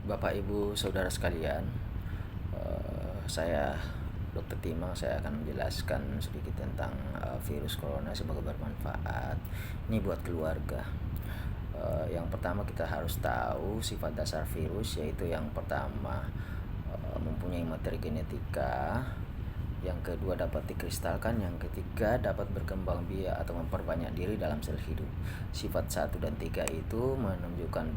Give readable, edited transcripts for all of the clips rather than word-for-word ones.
Bapak, Ibu, saudara sekalian, saya Dr. Timang. Saya akan menjelaskan sedikit tentang virus corona, semoga bermanfaat. Ini buat keluarga. Yang pertama kita harus tahu sifat dasar virus, yaitu yang pertama mempunyai materi genetika, yang kedua dapat dikristalkan, yang ketiga dapat berkembang biak atau memperbanyak diri dalam sel hidup. Sifat 1 dan 3 itu menunjukkan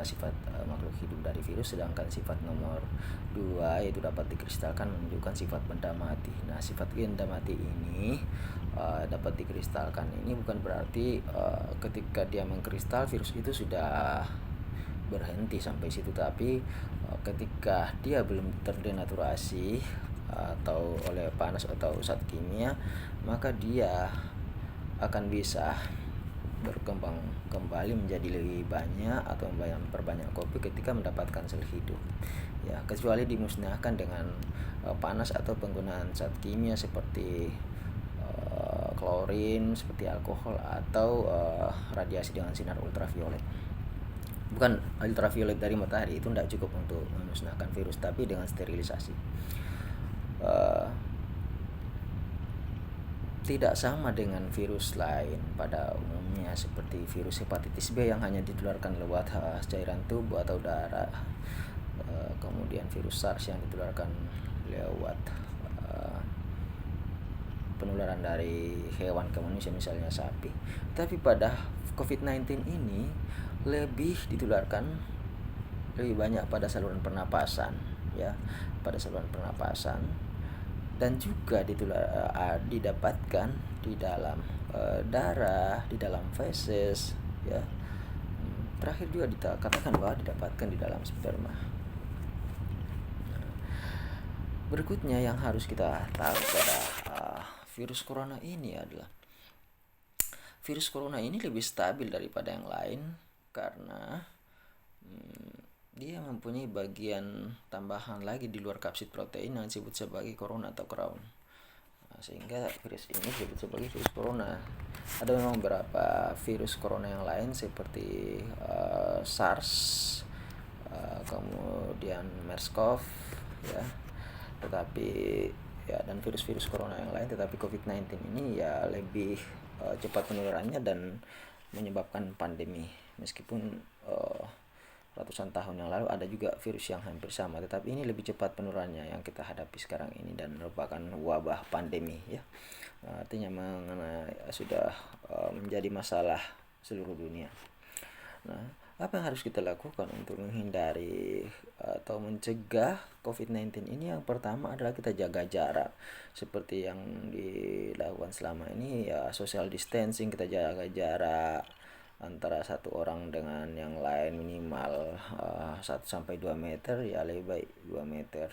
sifat makhluk hidup dari virus, sedangkan sifat nomor 2 yaitu dapat dikristalkan menunjukkan sifat benda mati. Nah, sifat benda mati ini dapat dikristalkan ini bukan berarti ketika dia mengkristal virus itu sudah berhenti sampai situ, tapi ketika dia belum terdenaturasi atau oleh panas atau zat kimia, maka dia akan bisa berkembang kembali menjadi lebih banyak atau memperbanyak kopi ketika mendapatkan sel hidup, ya, kecuali dimusnahkan dengan panas atau penggunaan zat kimia seperti klorin, seperti alkohol, atau radiasi dengan sinar ultraviolet. Bukan ultraviolet dari matahari, itu tidak cukup untuk memusnahkan virus, tapi dengan sterilisasi. Tidak sama dengan virus lain pada umumnya, seperti virus hepatitis B yang hanya ditularkan lewat cairan tubuh atau darah. Kemudian virus SARS yang ditularkan lewat penularan dari hewan ke manusia, misalnya sapi. Tapi pada COVID-19 ini lebih ditularkan lebih banyak pada saluran pernapasan, ya, pada saluran pernapasan, dan juga didapatkan di dalam darah, di dalam feses, ya. Terakhir juga dikatakan bahwa didapatkan di dalam sperma. Berikutnya yang harus kita tahu pada virus corona ini adalah virus corona ini lebih stabil daripada yang lain karena dia mempunyai bagian tambahan lagi di luar kapsid protein yang disebut sebagai corona atau crown. Sehingga virus ini disebut sebagai virus corona. Ada memang beberapa virus corona yang lain seperti SARS, kemudian MERS-CoV, ya, tetapi ya, dan virus-virus corona yang lain, tetapi COVID-19 ini ya lebih cepat penularannya dan menyebabkan pandemi. Meskipun ratusan tahun yang lalu ada juga virus yang hampir sama, tetapi ini lebih cepat penularannya yang kita hadapi sekarang ini dan merupakan wabah pandemi, ya. Artinya sudah menjadi masalah seluruh dunia. Nah, apa yang harus kita lakukan untuk menghindari atau mencegah COVID-19 ini? Yang pertama adalah kita jaga jarak seperti yang dilakukan selama ini, ya, social distancing. Kita jaga jarak antara satu orang dengan yang lain minimal 1 sampai 2 meter, ya, lebih baik 2 meter.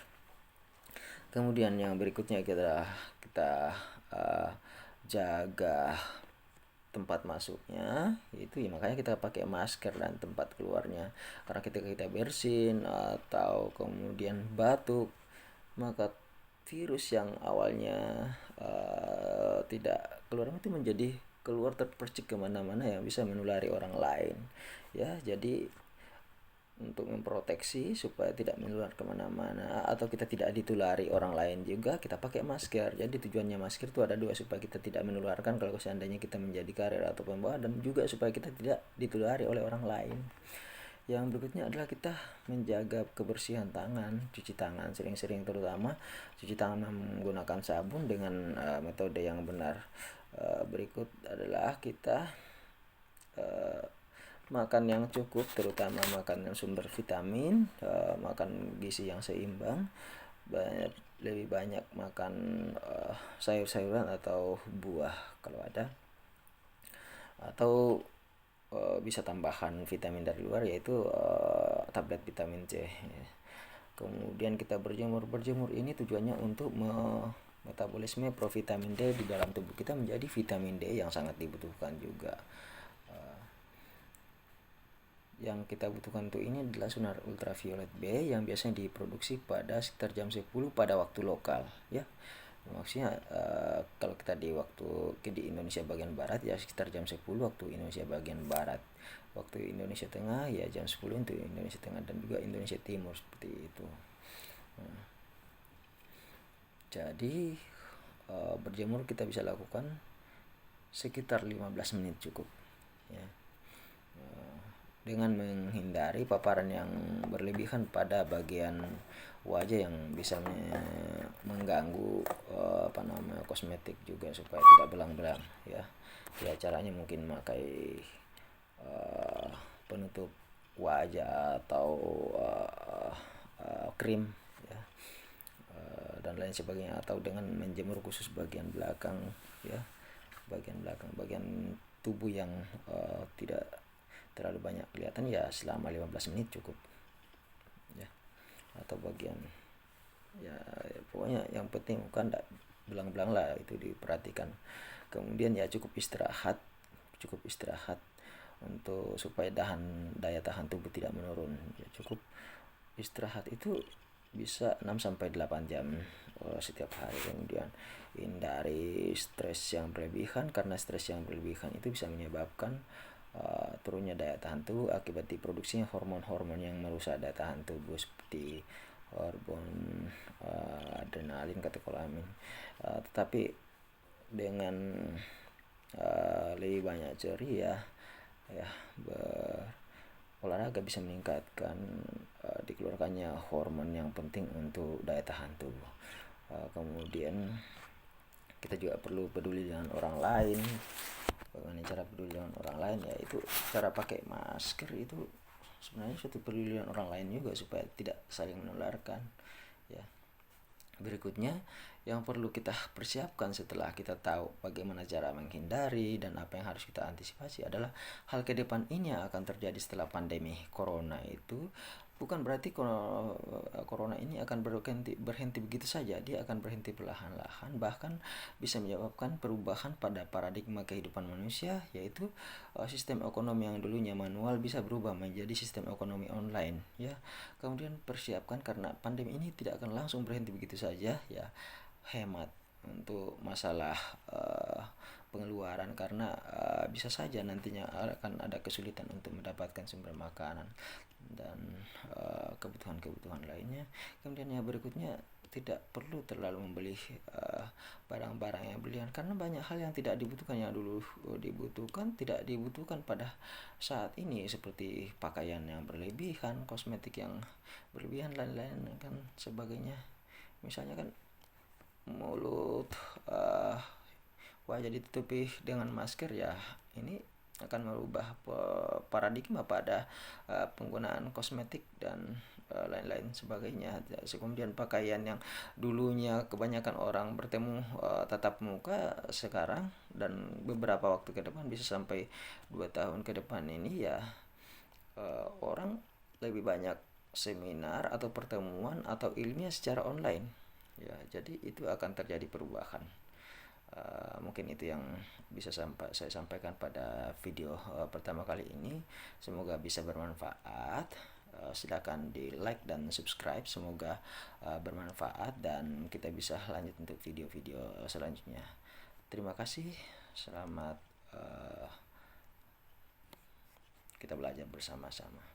Kemudian yang berikutnya kita jaga tempat masuknya, itu ya, makanya kita pakai masker, dan tempat keluarnya, karena ketika kita bersin atau kemudian batuk, maka virus yang awalnya tidak keluar itu menjadi keluar terpercik kemana-mana yang bisa menulari orang lain, ya. Jadi untuk memproteksi supaya tidak menular kemana-mana atau kita tidak ditulari orang lain juga, kita pakai masker. Jadi tujuannya masker itu ada dua, supaya kita tidak menularkan kalau seandainya kita menjadi karier atau pembawa, dan juga supaya kita tidak ditulari oleh orang lain. Yang berikutnya adalah kita menjaga kebersihan tangan, cuci tangan sering-sering, terutama cuci tangan menggunakan sabun dengan metode yang benar. Berikut adalah kita makan yang cukup, terutama makan yang sumber vitamin, makan gizi yang seimbang, lebih banyak makan sayur-sayuran atau buah kalau ada, atau bisa tambahan vitamin dari luar, yaitu tablet vitamin C. Kemudian kita berjemur ini tujuannya untuk metabolisme provitamin D di dalam tubuh kita menjadi vitamin D yang sangat dibutuhkan juga. Yang kita butuhkan untuk ini adalah sinar ultraviolet B yang biasanya diproduksi pada sekitar jam 10 pada waktu lokal, ya. Maksudnya kalau kita di Indonesia bagian barat, ya, sekitar jam 10 waktu Indonesia bagian barat. waktu Indonesia Tengah ya jam 10 untuk Indonesia Tengah dan juga Indonesia Timur seperti itu. Jadi berjemur kita bisa lakukan sekitar 15 menit cukup ya. Dengan menghindari paparan yang berlebihan pada bagian wajah yang bisa mengganggu kosmetik juga supaya tidak belang-belang ya. Ya caranya mungkin memakai penutup wajah atau krim ya, dan lain sebagainya, atau dengan menjemur khusus bagian belakang ya, bagian tubuh yang tidak terlalu banyak kelihatan ya selama 15 menit cukup ya, atau bagian ya pokoknya yang penting bukan belang-belang lah, itu diperhatikan. Kemudian ya cukup istirahat untuk supaya daya tahan tubuh tidak menurun ya. Cukup istirahat itu bisa 6-8 jam setiap hari. Kemudian hindari stres yang berlebihan, karena stres yang berlebihan itu bisa menyebabkan turunnya daya tahan tubuh akibat diproduksinya hormon-hormon yang merusak daya tahan tubuh seperti hormon adrenalin, katekolamin. Tetapi dengan lebih banyak ceria ya, olahraga bisa meningkatkan dikeluarkannya hormon yang penting untuk daya tahan tubuh. Kemudian kita juga perlu peduli dengan orang lain. Bagaimana cara peduli dengan orang lain? Ya itu cara pakai masker itu sebenarnya suatu peduli dengan orang lain juga supaya tidak saling menularkan ya. Berikutnya yang perlu kita persiapkan setelah kita tahu bagaimana cara menghindari dan apa yang harus kita antisipasi adalah hal ke depan ini yang akan terjadi setelah pandemi corona itu. Bukan berarti corona ini akan berhenti begitu saja. Dia akan berhenti perlahan-lahan, bahkan bisa menyebabkan perubahan pada paradigma kehidupan manusia, yaitu sistem ekonomi yang dulunya manual bisa berubah menjadi sistem ekonomi online ya. Kemudian persiapkan, karena pandemi ini tidak akan langsung berhenti begitu saja ya. Hemat untuk masalah pengeluaran, karena bisa saja nantinya akan ada kesulitan untuk mendapatkan sumber makanan dan kebutuhan-kebutuhan lainnya. Kemudian yang berikutnya, tidak perlu terlalu membeli barang-barang yang berlebihan, karena banyak hal yang tidak dibutuhkan yang dulu dibutuhkan tidak dibutuhkan pada saat ini, seperti pakaian yang berlebihan, kosmetik yang berlebihan, lain-lain kan sebagainya. Misalnya kan mulut wajah ditutupi dengan masker ya, ini akan merubah paradigma pada penggunaan kosmetik dan lain-lain sebagainya. Kemudian pakaian yang dulunya kebanyakan orang bertemu tatap muka, sekarang dan beberapa waktu ke depan, bisa sampai 2 tahun ke depan ini ya, orang lebih banyak seminar atau pertemuan atau ilmiah secara online ya. Jadi itu akan terjadi perubahan. Mungkin itu yang bisa saya sampaikan pada video pertama kali ini. Semoga bisa bermanfaat. Silakan di like dan subscribe, semoga bermanfaat dan kita bisa lanjut untuk video-video selanjutnya. Terima kasih. Selamat kita belajar bersama-sama.